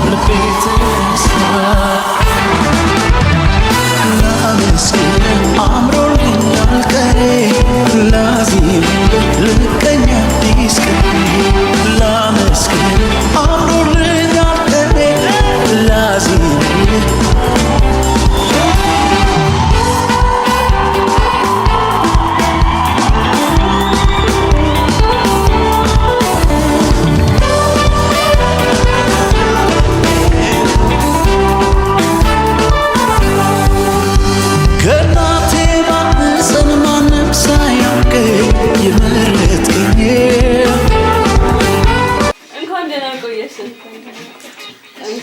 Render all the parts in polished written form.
ልቤት ላመስግን አምሮልኛል ቀኔ ላዚም ልቀኛ አዲስ ቀኔ ላመስግን አምሮልኛል ቀኔ ላዚም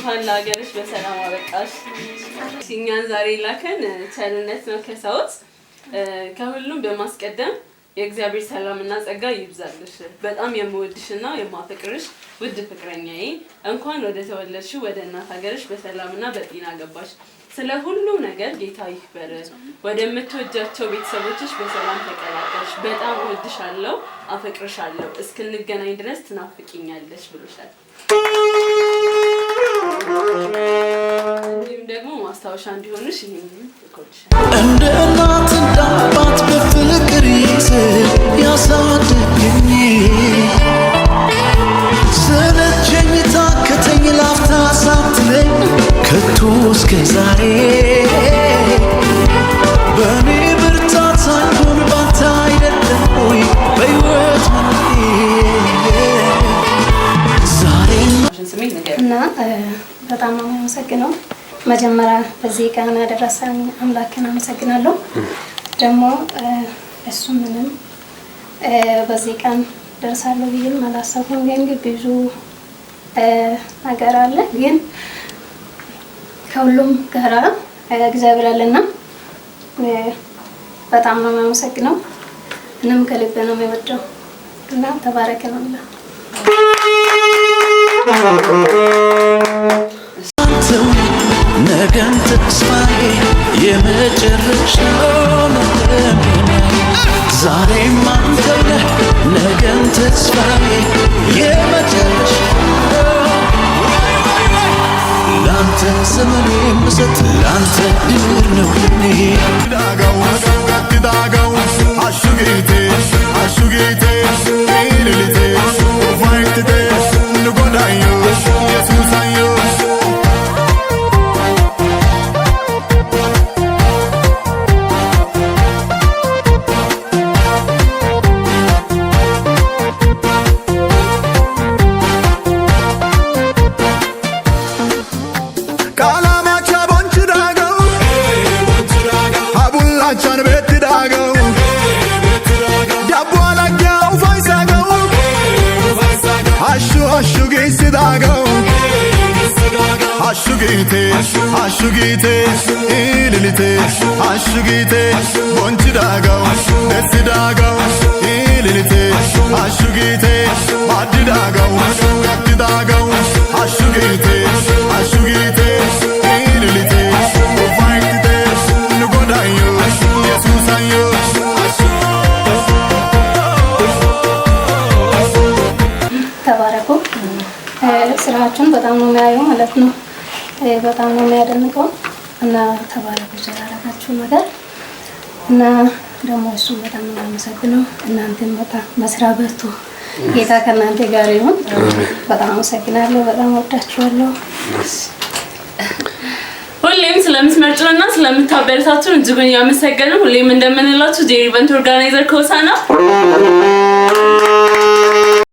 እንኳን ለሀገርሽ በሰላም አበቃሽ። እኛን ዛሬ ላከን ቸርነት ነው ከሰውት ከሁሉም በማስቀደም የእግዚአብሔር ሰላምና ጸጋ ይብዛልሽ። በጣም የምወድሽና የማፈቅርሽ ውድ ፍቅረኛዬ እንኳን ወደ ተወለድሽው ወደ እናት ሀገርሽ በሰላምና በጤና ገባሽ። ስለ ሁሉ ነገር ጌታ ይክበር። ወደምትወጃቸው ቤተሰቦችሽ በሰላም ተቀላቀልሽ። በጣም እወድሻለሁ፣ አፈቅርሻለሁ። እስክንገናኝ ድረስ ትናፍቂኛለሽ ብሎሻል። እንዲሁም ደግሞ ማስታወሻ እንዲሆንሽ ይሄንን ልኮልሻል። እንደ እናት እንደ አባት በፍቅር ይዘህ ያሳደገኝ ሰለቸኝ ታከተኝ ላፍታ ሳትለኝ ከቶ እስከ ዛሬ በእኔ ብርታት ሳይሆን ባንተ አይደለም ወይ በሕይወት እና በጣም ነው የማመሰግነው። መጀመሪያ በዚህ ቀን ያደረሰኝ አምላክን አመሰግናለሁ። ደግሞ እሱ ምንም በዚህ ቀን ደርሳለሁ ብዬም አላሰብኩም። ግን ብዙ ነገር አለ፣ ግን ከሁሉም ጋራ እግዚአብሔር አለና በጣም ነው የማመሰግነው። እኔም ከልቤ ነው የምወደው እና ተባረክ ነው እና ነገም ተስፋዬ የመጨረሻው ዛሬም አንተ ነህ ነገም ተስፋዬ የመጨረሻው ላንተ ዘመኔ የምሰጥ ላንተ ድር ነው ለኔ ዳጋው ዳጋው አሹጌቴ አሹጌቴ ኢልልቴ ፋይትቴ ንጎዳዮ ኢየሱሳዮ Ashugite, ililite, ashugite, bonchi dagaw, desi dagaw, ililite, ashugite, madi dagaw, gatti dagaw, ashugite, ashugite, ililite, ufaitite, nugodayo, Yesusayo, ተባረኩ። ስራችን በጣም ነው የሚያየው ማለት ነው። በጣም ነው የሚያደንቀው እና ተባረኩ ስላደረጋችሁ ነገር እና ደግሞ እሱ በጣም ነው የማመሰግነው። እናንተም በጣም መስራ በርቱ። ጌታ ከእናንተ ጋር ይሁን። በጣም አመሰግናለሁ። በጣም ወዳችኋለሁ። ሁሌም ስለምትመርጡንና ስለምታበረታቱን እጅጉን ያመሰግናለሁ። ሁሌም እንደምንላችሁ ጄሪ ኢቨንት ኦርጋናይዘር ኮሳና